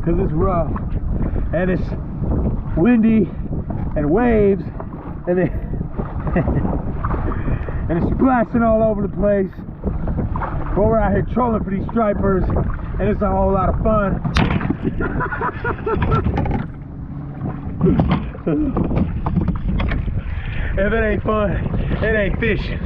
because it's rough and it's windy and waves and it and it's splashing all over the place. But we're out here trolling for these stripers and it's a whole lot of fun. If it ain't fun, it ain't fishing.